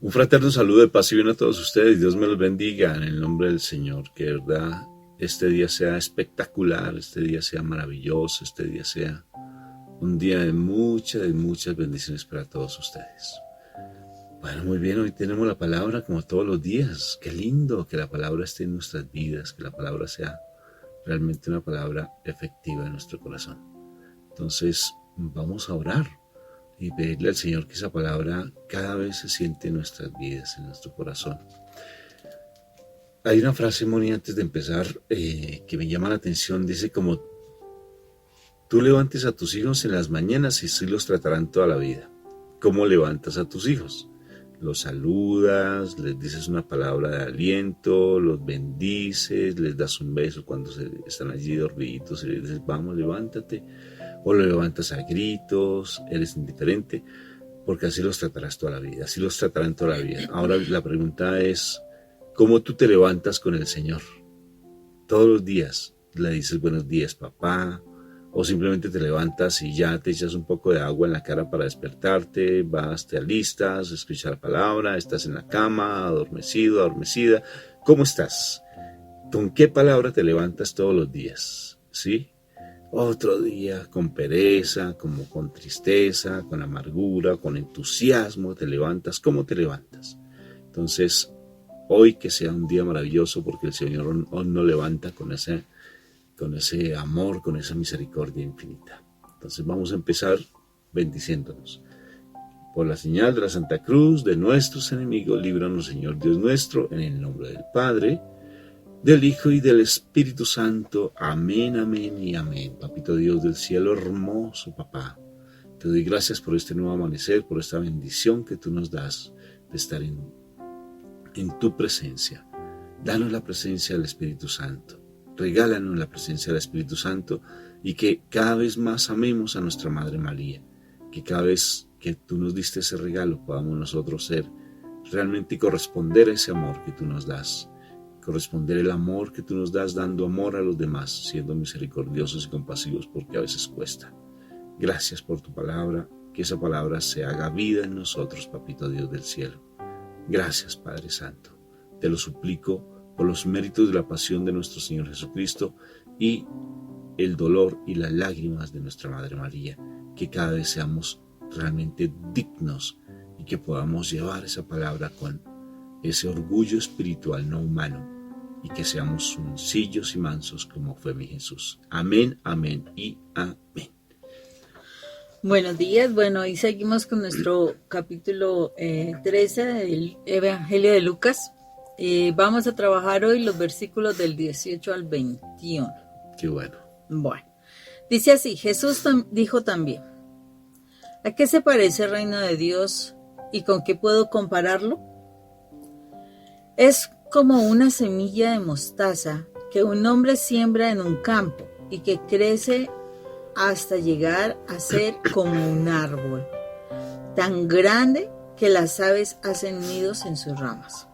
Un fraterno saludo de paz y bien a todos ustedes. Dios me los bendiga en el nombre del Señor. Que de verdad este día sea espectacular, este día sea maravilloso, este día sea un día de muchas bendiciones para todos ustedes. Bueno, muy bien, hoy tenemos la palabra como todos los días. Qué lindo que la palabra esté en nuestras vidas, que la palabra sea realmente una palabra efectiva en nuestro corazón. Entonces, vamos a orar y pedirle al Señor que esa palabra cada vez se siente en nuestras vidas, en nuestro corazón. Hay una frase, Moni, antes de empezar, que me llama la atención. Dice como, tú levantes a tus hijos en las mañanas y sí los tratarán toda la vida. ¿Cómo levantas a tus hijos? Los saludas, les dices una palabra de aliento, los bendices, les das un beso cuando están allí dormiditos y les dices, vamos, levántate, o lo levantas a gritos, eres indiferente, porque así los tratarás toda la vida, así los tratarán toda la vida. Ahora la pregunta es, ¿cómo tú te levantas con el Señor? Todos los días le dices buenos días, papá, o simplemente te levantas y ya te echas un poco de agua en la cara para despertarte, vas, te alistas, escuchas la palabra, estás en la cama, adormecido, adormecida. ¿Cómo estás? ¿Con qué palabra te levantas todos los días? ¿Sí? Otro día con pereza, como con tristeza, con amargura, con entusiasmo, te levantas. ¿Cómo te levantas? Entonces, hoy que sea un día maravilloso porque el Señor nos levanta con ese amor, con esa misericordia infinita. Entonces vamos a empezar bendiciéndonos. Por la señal de la Santa Cruz de nuestros enemigos, líbranos, Señor Dios nuestro, en el nombre del Padre, del Hijo y del Espíritu Santo. Amén, amén y amén. Papito Dios del cielo, hermoso papá, te doy gracias por este nuevo amanecer, por esta bendición que tú nos das de estar en tu presencia. Danos la presencia del Espíritu Santo. Regálanos la presencia del Espíritu Santo y que cada vez más amemos a nuestra Madre María, que cada vez que tú nos diste ese regalo podamos nosotros ser realmente y corresponder a ese amor que tú nos das, corresponder el amor que tú nos das dando amor a los demás, siendo misericordiosos y compasivos porque a veces cuesta. Gracias por tu palabra, que esa palabra se haga vida en nosotros, Papito Dios del cielo. Gracias, Padre Santo, te lo suplico por los méritos de la pasión de nuestro Señor Jesucristo y el dolor y las lágrimas de nuestra Madre María, que cada vez seamos realmente dignos y que podamos llevar esa palabra con ese orgullo espiritual no humano y que seamos sencillos y mansos como fue mi Jesús. Amén, amén y amén. Buenos días, bueno, hoy seguimos con nuestro capítulo 13 del Evangelio de Lucas. Vamos a trabajar hoy los versículos del 18 al 21. Qué bueno. Bueno, dice así, Jesús dijo también, ¿a qué se parece el reino de Dios y con qué puedo compararlo? Es como una semilla de mostaza que un hombre siembra en un campo y que crece hasta llegar a ser como un árbol, tan grande que las aves hacen nidos en sus ramas.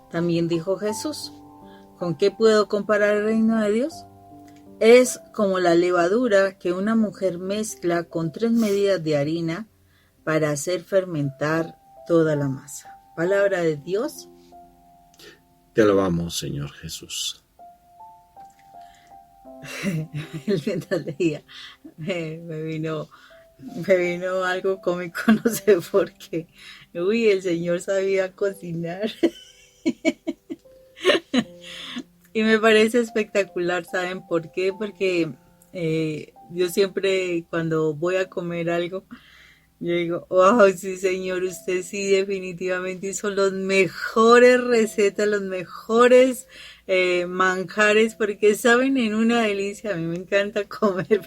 También dijo Jesús, ¿con qué puedo comparar el reino de Dios? Es como la levadura que una mujer mezcla con 3 medidas de harina para hacer fermentar toda la masa. Palabra de Dios. Te alabamos, Señor Jesús. Mientras leía, me vino algo cómico, no sé por qué. Uy, el Señor sabía cocinar. Y me parece espectacular, ¿saben por qué? Porque yo siempre cuando voy a comer algo, yo digo, wow, sí Señor, usted sí definitivamente hizo las mejores recetas, los mejores manjares, porque saben en una delicia, a mí me encanta comer,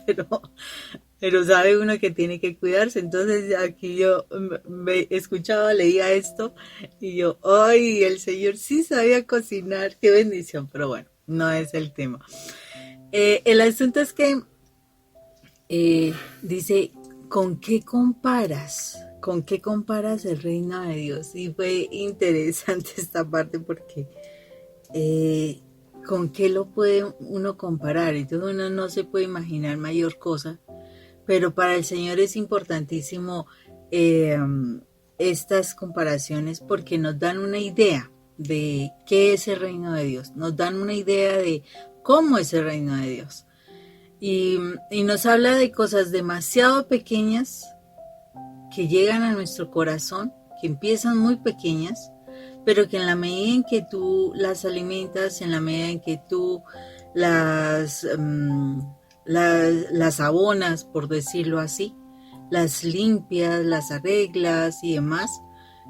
pero sabe uno que tiene que cuidarse. Entonces aquí yo me escuchaba, leía esto y yo, ay, el Señor sí sabía cocinar, qué bendición, pero bueno, no es el tema. El asunto es que dice, ¿con qué comparas? ¿Con qué comparas el reino de Dios? Y fue interesante esta parte porque ¿con qué lo puede uno comparar? Entonces uno no se puede imaginar mayor cosa, pero para el Señor es importantísimo estas comparaciones porque nos dan una idea de qué es el reino de Dios, nos dan una idea de cómo es el reino de Dios. Y nos habla de cosas demasiado pequeñas que llegan a nuestro corazón, que empiezan muy pequeñas, pero que en la medida en que tú las alimentas, en la medida en que tú las abonas, por decirlo así, las limpias, las arreglas y demás,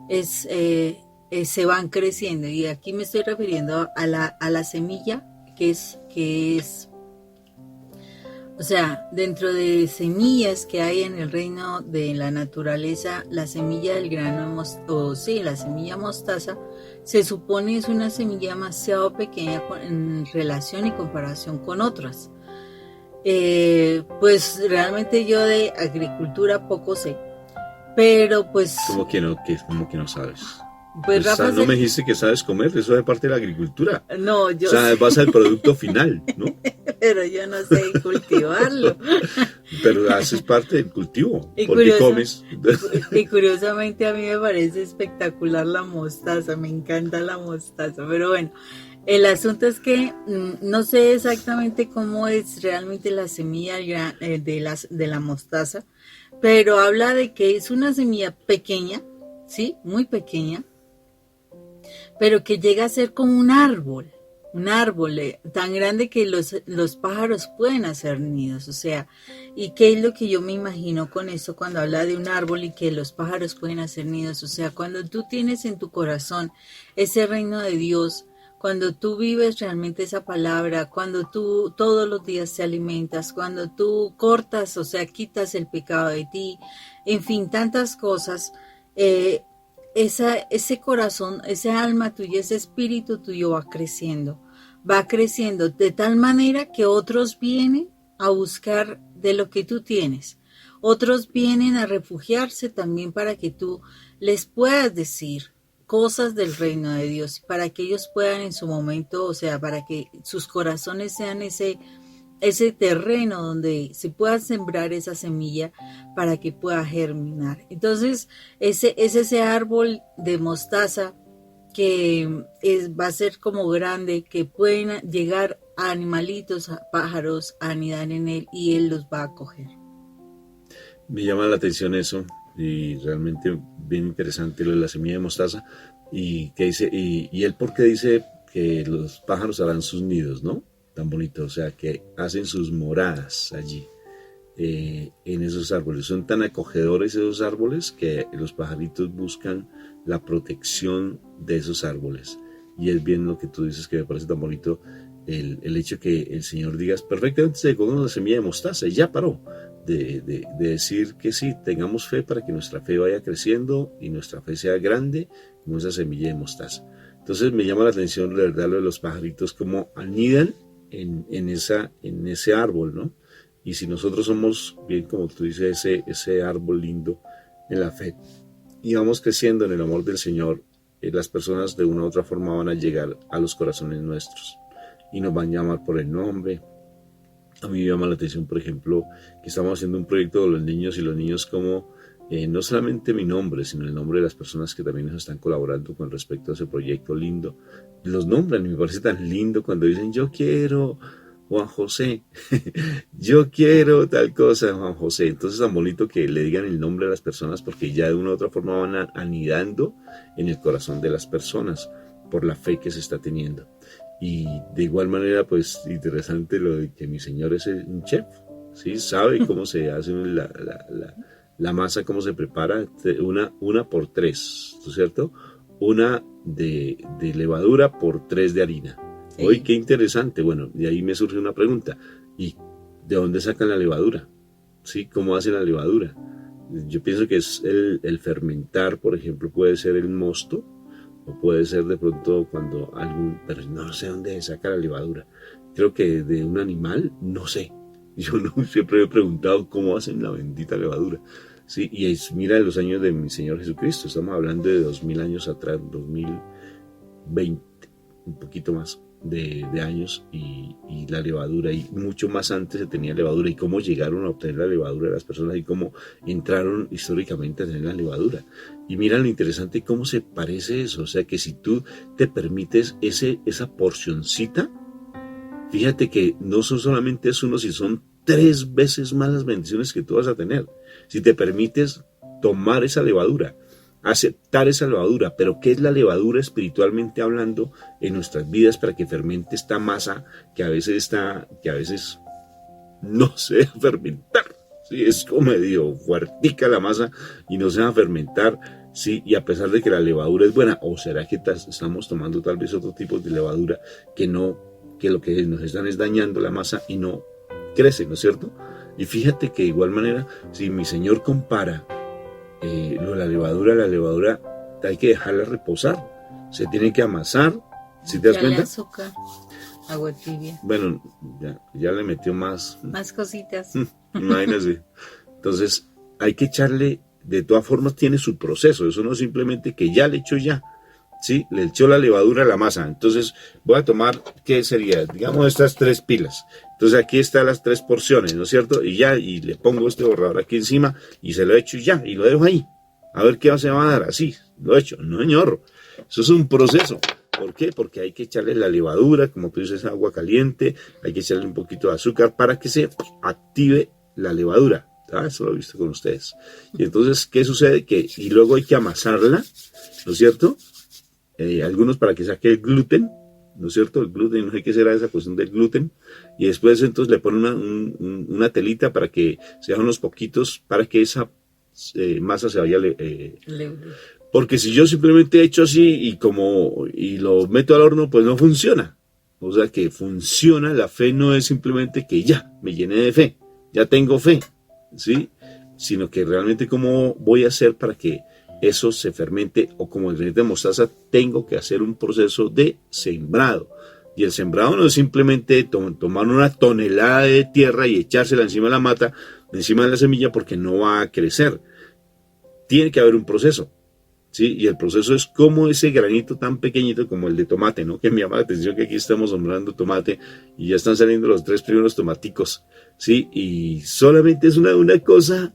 se van creciendo. Y aquí me estoy refiriendo a la semilla, que es, o sea, dentro de semillas que hay en el reino de la naturaleza, la semilla del grano, la semilla mostaza, se supone es una semilla demasiado pequeña en relación y comparación con otras. Pues realmente yo de agricultura poco sé, pero pues... ¿Cómo que no sabes? Pues Rafa, no me dijiste que sabes comer, eso es parte de la agricultura. No, yo... O sea, vas al producto final, ¿no? Pero yo no sé cultivarlo. Pero haces parte del cultivo, porque comes. Y curiosamente a mí me parece espectacular la mostaza, me encanta la mostaza, pero bueno, el asunto es que no sé exactamente cómo es realmente la semilla de la mostaza, pero habla de que es una semilla pequeña, ¿sí? Muy pequeña, pero que llega a ser como un árbol tan grande que los pájaros pueden hacer nidos, o sea, ¿y qué es lo que yo me imagino con eso cuando habla de un árbol y que los pájaros pueden hacer nidos? O sea, cuando tú tienes en tu corazón ese reino de Dios, cuando tú vives realmente esa palabra, cuando tú todos los días te alimentas, cuando tú cortas, o sea, quitas el pecado de ti, en fin, tantas cosas, ese corazón, ese alma tuya, ese espíritu tuyo va creciendo de tal manera que otros vienen a buscar de lo que tú tienes. Otros vienen a refugiarse también para que tú les puedas decir cosas del reino de Dios, para que ellos puedan en su momento, o sea, para que sus corazones sean ese terreno donde se pueda sembrar esa semilla para que pueda germinar. Entonces, es ese árbol de mostaza que va a ser como grande, que pueden llegar a animalitos, a pájaros, a anidar en él y él los va a coger. Me llama la atención eso y realmente bien interesante lo de la semilla de mostaza y que dice, y él porque dice que los pájaros harán sus nidos, ¿no? Tan bonito, o sea, que hacen sus moradas allí, en esos árboles. Son tan acogedores esos árboles que los pajaritos buscan la protección de esos árboles. Y es bien lo que tú dices que me parece tan bonito, el hecho que el Señor diga, perfectamente se con una semilla de mostaza y ya paró de decir que sí, tengamos fe para que nuestra fe vaya creciendo y nuestra fe sea grande como esa semilla de mostaza. Entonces me llama la atención, de verdad, lo de los pajaritos, como anidan en ese árbol, ¿no? Y si nosotros somos, bien como tú dices, ese árbol lindo en la fe, y vamos creciendo en el amor del Señor, las personas de una u otra forma van a llegar a los corazones nuestros y nos van a llamar por el nombre. A mí me llama la atención, por ejemplo, que estamos haciendo un proyecto de los niños y los niños como no solamente mi nombre, sino el nombre de las personas que también nos están colaborando con respecto a ese proyecto lindo. Los nombran y me parece tan lindo cuando dicen yo quiero Juan José, yo quiero tal cosa Juan José. Entonces tan bonito que le digan el nombre a las personas porque ya de una u otra forma van anidando en el corazón de las personas por la fe que se está teniendo. Y de igual manera, pues interesante lo de que mi señor es un chef, ¿sí? Sabe cómo se hace la masa, cómo se prepara, una por 3, ¿no es cierto? Una de levadura por 3 de harina. Sí. Oye, qué interesante. Bueno, de ahí me surge una pregunta. ¿Y de dónde sacan la levadura? ¿Sí? ¿Cómo hacen la levadura? Yo pienso que es el fermentar, por ejemplo, puede ser el mosto, o puede ser de pronto cuando pero no sé dónde se saca la levadura. Creo que de un animal, no sé. Yo no siempre he preguntado cómo hacen la bendita levadura. Sí, y mira los años de mi Señor Jesucristo, estamos hablando de 2000 años atrás, 2020, un poquito más. de años y la levadura, y mucho más antes se tenía levadura, y cómo llegaron a obtener la levadura de las personas y cómo entraron históricamente a tener la levadura. Y mira lo interesante cómo se parece eso, o sea que si tú te permites esa porcioncita, fíjate que no son solamente es uno, si son 3 veces más las bendiciones que tú vas a tener. Si te permites tomar esa levadura, aceptar esa levadura. Pero ¿qué es la levadura espiritualmente hablando en nuestras vidas para que fermente esta masa que a veces no se deja fermentar? ¿Sí? Es como medio fuertica la masa y no se deja fermentar. Sí, y a pesar de que la levadura es buena, ¿o será que estamos tomando tal vez otro tipo de levadura que lo que nos están es dañando la masa y no crece, ¿no es cierto? Y fíjate que de igual manera, si mi Señor compara la levadura hay que dejarla reposar, se tiene que amasar, ¿sí te das cuenta? Azúcar, agua tibia. Bueno, ya le metió más cositas. Imagínese. Entonces hay que echarle, de todas formas tiene su proceso, eso no es simplemente que ya le echó ya, ¿sí? Le echó la levadura a la masa. Entonces voy a tomar, ¿qué sería? Digamos estas 3 pilas. Entonces aquí están las 3 porciones, ¿no es cierto? Y le pongo este borrador aquí encima y se lo echo ya, y lo dejo ahí. A ver qué se va a dar, así, lo echo. No, señor, eso es un proceso. ¿Por qué? Porque hay que echarle la levadura, como tú dices, agua caliente, hay que echarle un poquito de azúcar para que se active la levadura. Eso lo he visto con ustedes. Y entonces, ¿qué sucede? Y luego hay que amasarla, ¿no es cierto? Algunos para que saque el gluten, ¿no es cierto? El gluten, no sé qué será esa cuestión del gluten. Y después entonces le ponen una telita para que sean unos poquitos, para que esa masa se vaya... porque si yo simplemente echo así y lo meto al horno, pues no funciona. O sea que funciona, la fe no es simplemente que ya, me llené de fe, ya tengo fe, ¿sí? Sino que realmente cómo voy a hacer para que eso se fermente, o como el granito de mostaza, tengo que hacer un proceso de sembrado. Y el sembrado no es simplemente tomar una tonelada de tierra y echársela encima de la mata, encima de la semilla, porque no va a crecer. Tiene que haber un proceso, ¿sí? Y el proceso es como ese granito tan pequeñito como el de tomate, ¿no? Que me llama la atención que aquí estamos sembrando tomate y ya están saliendo los 3 primeros tomaticos, ¿sí? Y solamente es una cosa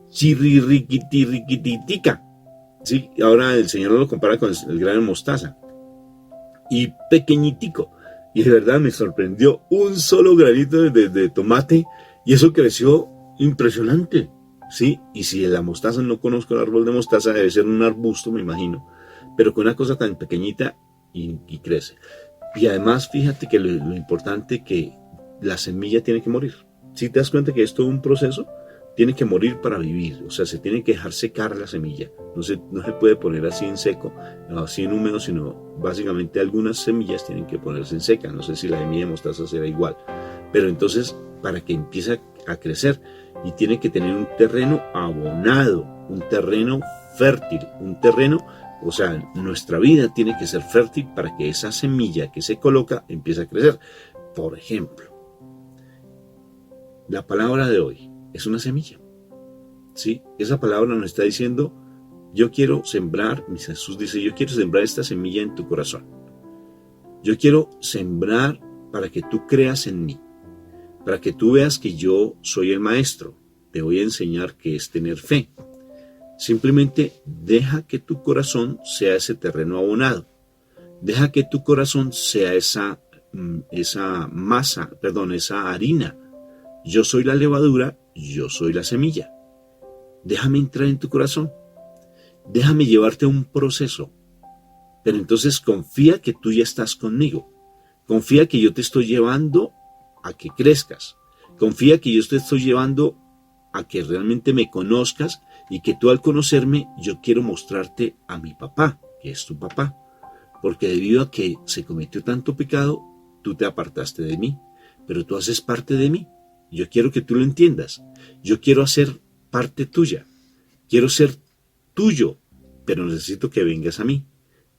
chirriquititica, ¿sí? Ahora el Señor lo compara con el grano de mostaza y pequeñitico, y de verdad me sorprendió un solo granito de tomate y eso creció impresionante, ¿sí? Y si la mostaza, no conozco el árbol de mostaza, debe ser un arbusto, me imagino, pero con una cosa tan pequeñita y crece. Y además fíjate que lo importante, que la semilla tiene que morir. Si te das cuenta que es todo un proceso, tiene que morir para vivir, o sea, se tiene que dejar secar la semilla, no se puede poner así en seco, así en húmedo, sino básicamente algunas semillas tienen que ponerse en seca. No sé si la semilla de mostaza será igual, pero entonces para que empiece a crecer, y tiene que tener un terreno abonado, un terreno fértil, un terreno, o sea, nuestra vida tiene que ser fértil para que esa semilla que se coloca empiece a crecer. Por ejemplo, la palabra de hoy es una semilla, ¿sí? Esa palabra nos está diciendo, yo quiero sembrar, Jesús dice, yo quiero sembrar esta semilla en tu corazón. Yo quiero sembrar para que tú creas en mí, para que tú veas que yo soy el maestro. Te voy a enseñar qué es tener fe. Simplemente deja que tu corazón sea ese terreno abonado. Deja que tu corazón sea esa harina. Yo soy la levadura, yo soy la semilla. Déjame entrar en tu corazón. Déjame llevarte a un proceso. Pero entonces confía que tú ya estás conmigo. Confía que yo te estoy llevando a que crezcas. Confía que yo te estoy llevando a que realmente me conozcas, y que tú al conocerme, yo quiero mostrarte a mi papá, que es tu papá. Porque debido a que se cometió tanto pecado, tú te apartaste de mí, pero tú haces parte de mí. Yo quiero que tú lo entiendas. Yo quiero hacer parte tuya. Quiero ser tuyo, pero necesito que vengas a mí.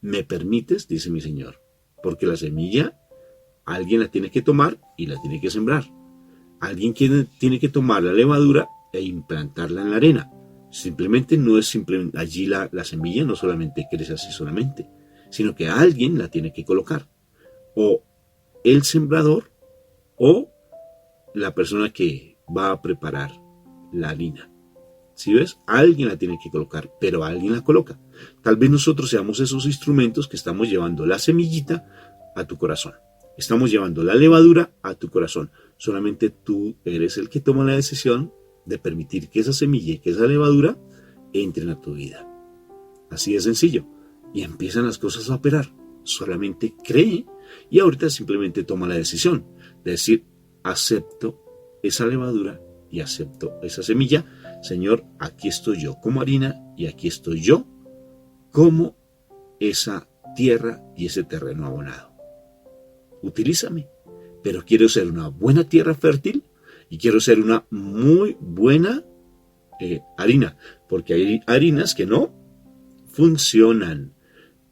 ¿Me permites?, dice mi Señor. Porque la semilla, alguien la tiene que tomar y la tiene que sembrar. Alguien tiene que tomar la levadura e implantarla en la arena. Simplemente no es simplemente allí la semilla no solamente crece así solamente, sino que alguien la tiene que colocar. O el sembrador o la persona que va a preparar la harina. ¿Sí ves? Alguien la tiene que colocar, pero alguien la coloca. Tal vez nosotros seamos esos instrumentos que estamos llevando la semillita a tu corazón. Estamos llevando la levadura a tu corazón. Solamente tú eres el que toma la decisión de permitir que esa semilla y que esa levadura entren a tu vida. Así de sencillo. Y empiezan las cosas a operar. Solamente cree y ahorita simplemente toma la decisión de decir, acepto esa levadura y acepto esa semilla. Señor, aquí estoy yo como harina y aquí estoy yo como esa tierra y ese terreno abonado. Utilízame, pero quiero ser una buena tierra fértil y quiero ser una muy buena harina, porque hay harinas que no funcionan.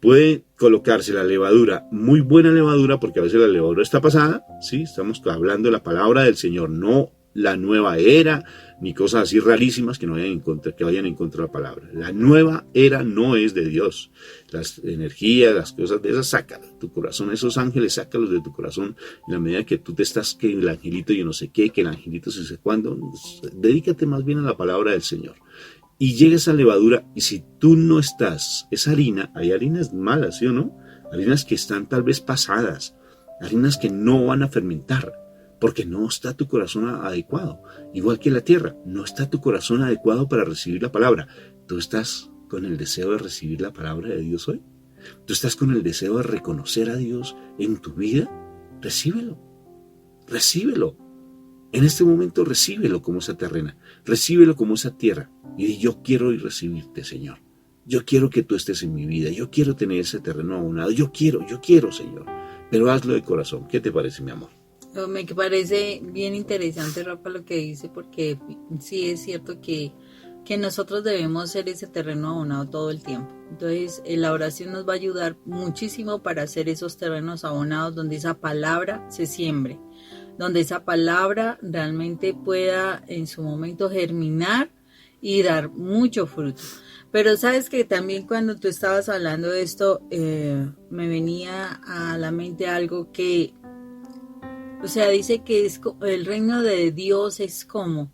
Puede colocarse la levadura, muy buena levadura, porque a veces la levadura está pasada, ¿sí? Estamos hablando de la palabra del Señor, no la nueva era, ni cosas así rarísimas que vayan en contra de la palabra. La nueva era no es de Dios. Las energías, las cosas de esas, sácalas de tu corazón. Esos ángeles, sácalos de tu corazón. En la medida que tú te estás, que el angelito yo no sé qué, que el angelito no sé cuándo, dedícate más bien a la palabra del Señor. Y llega esa levadura, y si tú no estás, esa harina, hay harinas malas, ¿sí o no? Harinas que están tal vez pasadas, harinas que no van a fermentar, porque no está tu corazón adecuado. Igual que la tierra, no está tu corazón adecuado para recibir la palabra. ¿Tú estás con el deseo de recibir la palabra de Dios hoy? ¿Tú estás con el deseo de reconocer a Dios en tu vida? Recíbelo, recíbelo. En este momento recíbelo como esa terrena, recíbelo como esa tierra. Y di, yo quiero hoy recibirte, Señor. Yo quiero que tú estés en mi vida, yo quiero tener ese terreno abonado, yo quiero, Señor. Pero hazlo de corazón. ¿Qué te parece, mi amor? Me parece bien interesante, Rafa, lo que dice, porque sí es cierto que nosotros debemos ser ese terreno abonado todo el tiempo. Entonces, la oración nos va a ayudar muchísimo para hacer esos terrenos abonados donde esa palabra se siembre, donde esa palabra realmente pueda en su momento germinar y dar mucho fruto. Pero sabes que también cuando tú estabas hablando de esto, me venía a la mente algo que, o sea, dice que es el reino de Dios es como.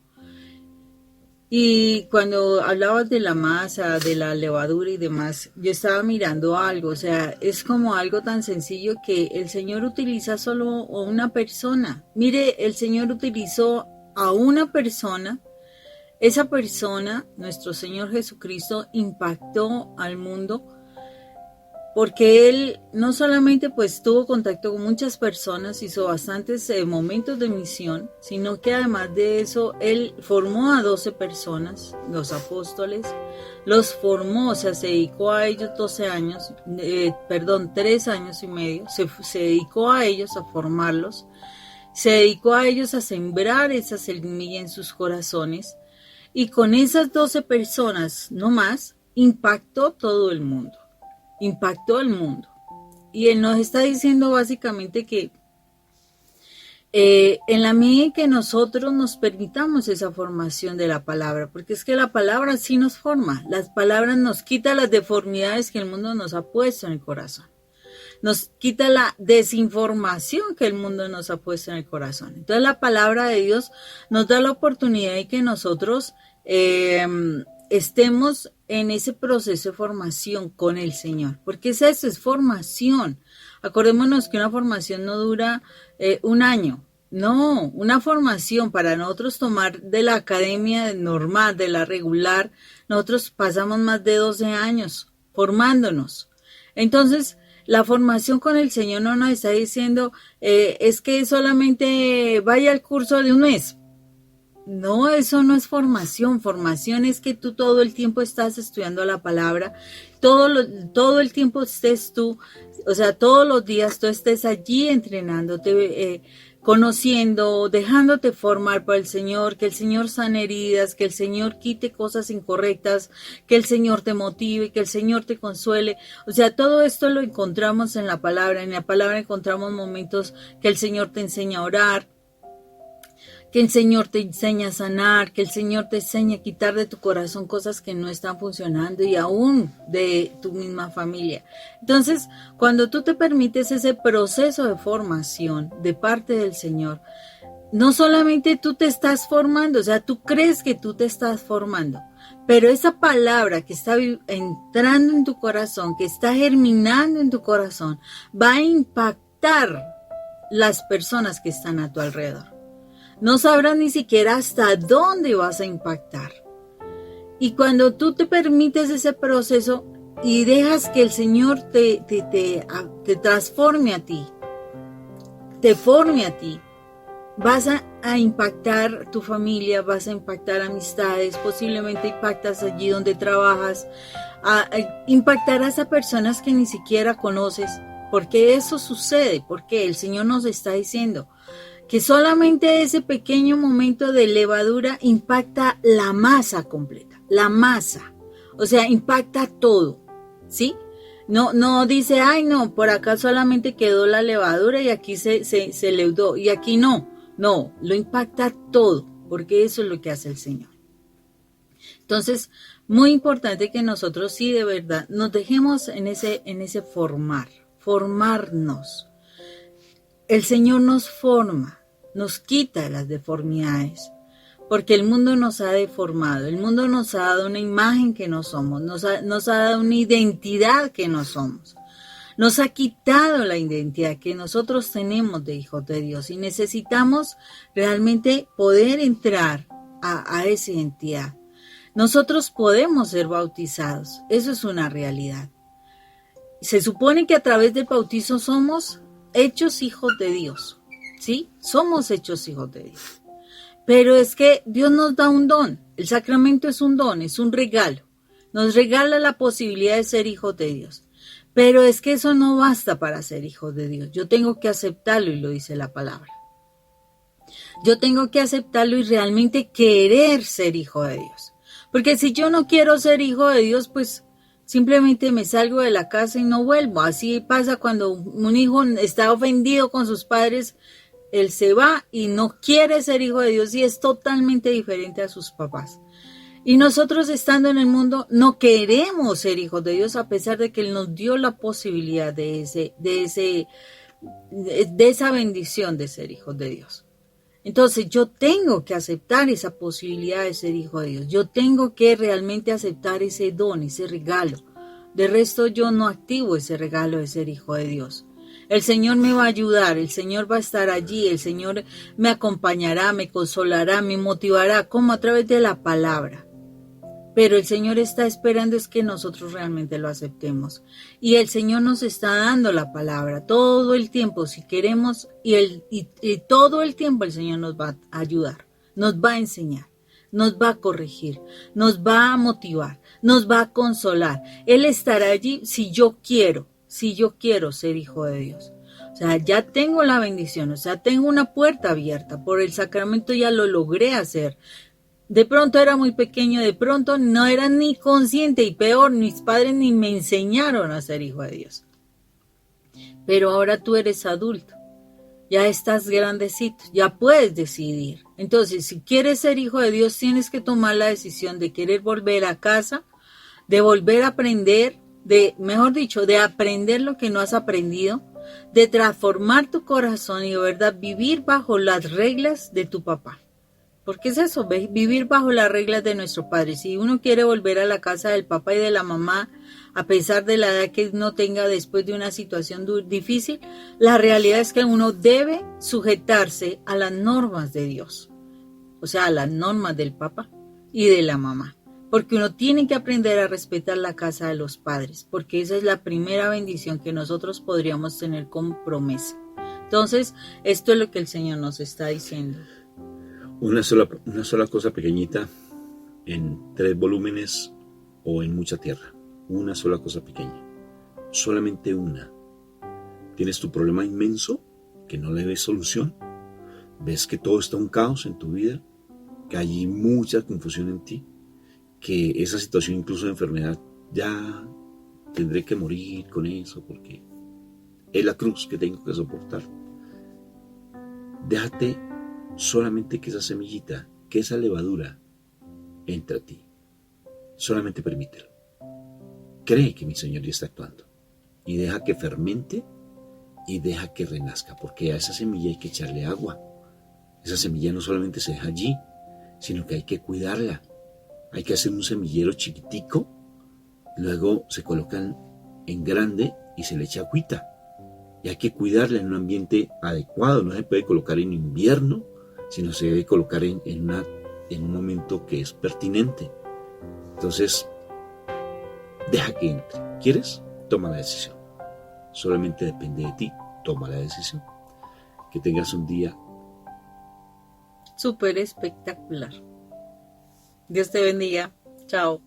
Y cuando hablabas de la masa, de la levadura y demás, yo estaba mirando algo, o sea, es como algo tan sencillo que el Señor utiliza solo a una persona. Mire, el Señor utilizó a una persona. Esa persona, nuestro Señor Jesucristo, impactó al mundo porque Él no solamente pues tuvo contacto con muchas personas, hizo bastantes momentos de misión, sino que además de eso, Él formó a 12 personas, los apóstoles, los formó, o sea, se dedicó a ellos 3 años y medio, se dedicó a ellos a formarlos, se dedicó a ellos a sembrar esa semilla en sus corazones, y con esas 12 personas, no más, impactó todo el mundo. Impactó al mundo. Y él nos está diciendo básicamente que en la medida en que nosotros nos permitamos esa formación de la palabra, porque es que la palabra sí nos forma, las palabras nos quita las deformidades que el mundo nos ha puesto en el corazón, nos quita la desinformación que el mundo nos ha puesto en el corazón. Entonces la palabra de Dios nos da la oportunidad de que nosotros estemos en ese proceso de formación con el Señor, porque eso es formación. Acordémonos que una formación no dura un año, no, una formación para nosotros tomar de la academia normal, de la regular, nosotros pasamos más de 12 años formándonos. Entonces, la formación con el Señor no nos está diciendo es que solamente vaya al curso de un mes. No, eso no es formación. Formación es que tú todo el tiempo estás estudiando la palabra, todo el tiempo estés tú, o sea, todos los días tú estés allí entrenándote, conociendo, dejándote formar por el Señor, que el Señor sane heridas, que el Señor quite cosas incorrectas, que el Señor te motive, que el Señor te consuele. O sea, todo esto lo encontramos en la palabra. En la palabra encontramos momentos que el Señor te enseña a orar, que el Señor te enseña a sanar, que el Señor te enseña a quitar de tu corazón cosas que no están funcionando y aún de tu misma familia. Entonces, cuando tú te permites ese proceso de formación de parte del Señor, no solamente tú te estás formando, o sea, tú crees que tú te estás formando, pero esa palabra que está entrando en tu corazón, que está germinando en tu corazón, va a impactar las personas que están a tu alrededor. No sabrás ni siquiera hasta dónde vas a impactar. Y cuando tú te permites ese proceso y dejas que el Señor te transforme a ti, te forme a ti, vas a impactar tu familia, vas a impactar amistades, posiblemente impactas allí donde trabajas, impactarás a personas que ni siquiera conoces, porque eso sucede, porque el Señor nos está diciendo que solamente ese pequeño momento de levadura impacta la masa completa, la masa, o sea, impacta todo, ¿sí? No dice, ay no, por acá solamente quedó la levadura y aquí se leudó y aquí no. No, lo impacta todo, porque eso es lo que hace el Señor. Entonces, muy importante que nosotros sí de verdad nos dejemos en ese formarnos. El Señor nos forma, nos quita las deformidades, porque el mundo nos ha deformado, el mundo nos ha dado una imagen que no somos, nos ha dado una identidad que no somos. Nos ha quitado la identidad que nosotros tenemos de hijos de Dios y necesitamos realmente poder entrar a esa identidad. Nosotros podemos ser bautizados, eso es una realidad. Se supone que a través del bautizo somos hechos hijos de Dios, ¿sí? Somos hechos hijos de Dios. Pero es que Dios nos da un don, el sacramento es un don, es un regalo. Nos regala la posibilidad de ser hijos de Dios. Pero es que eso no basta para ser hijo de Dios. Yo tengo que aceptarlo y lo dice la palabra. Yo tengo que aceptarlo y realmente querer ser hijo de Dios. Porque si yo no quiero ser hijo de Dios, pues simplemente me salgo de la casa y no vuelvo. Así pasa cuando un hijo está ofendido con sus padres, él se va y no quiere ser hijo de Dios y es totalmente diferente a sus papás. Y nosotros estando en el mundo no queremos ser hijos de Dios a pesar de que Él nos dio la posibilidad de esa bendición de ser hijos de Dios. Entonces yo tengo que aceptar esa posibilidad de ser hijo de Dios. Yo tengo que realmente aceptar ese don, ese regalo. De resto yo no activo ese regalo de ser hijo de Dios. El Señor me va a ayudar, el Señor va a estar allí, el Señor me acompañará, me consolará, me motivará, como a través de la palabra. Pero el Señor está esperando es que nosotros realmente lo aceptemos. Y el Señor nos está dando la palabra todo el tiempo, si queremos, y todo el tiempo el Señor nos va a ayudar, nos va a enseñar, nos va a corregir, nos va a motivar, nos va a consolar. Él estará allí si yo quiero ser hijo de Dios. O sea, ya tengo la bendición, o sea, tengo una puerta abierta, por el sacramento ya lo logré hacer. De pronto era muy pequeño, de pronto no era ni consciente y peor, mis padres ni me enseñaron a ser hijo de Dios. Pero ahora tú eres adulto, ya estás grandecito, ya puedes decidir. Entonces, si quieres ser hijo de Dios, tienes que tomar la decisión de querer volver a casa, de volver a aprender, mejor dicho, de aprender lo que no has aprendido, de transformar tu corazón y de verdad vivir bajo las reglas de tu papá. Porque es eso, vivir bajo las reglas de nuestro padre. Si uno quiere volver a la casa del papá y de la mamá, a pesar de la edad que uno tenga después de una situación difícil, la realidad es que uno debe sujetarse a las normas de Dios. O sea, a las normas del papá y de la mamá. Porque uno tiene que aprender a respetar la casa de los padres. Porque esa es la primera bendición que nosotros podríamos tener como promesa. Entonces, esto es lo que el Señor nos está diciendo. Una sola cosa pequeñita en 3 volúmenes o en mucha tierra. Una sola cosa pequeña. Solamente una. ¿Tienes tu problema inmenso que no le ves solución? ¿Ves que todo está un caos en tu vida? ¿Que hay mucha confusión en ti? ¿Que esa situación incluso de enfermedad ya tendré que morir con eso porque es la cruz que tengo que soportar? Déjate solamente que esa semillita, que esa levadura entre a ti. Solamente permítelo. Cree que mi Señor ya está actuando y deja que fermente y deja que renazca, porque a esa semilla hay que echarle agua. Esa semilla no solamente se deja allí, sino que hay que cuidarla. Hay que hacer un semillero chiquitico, luego se colocan en grande y se le echa agüita. Y hay que cuidarla en un ambiente adecuado, no se puede colocar en invierno, sino se debe colocar en un momento que es pertinente. Entonces, deja que entre. ¿Quieres? Toma la decisión. Solamente depende de ti. Toma la decisión. Que tengas un día súper espectacular. Dios te bendiga. Chao.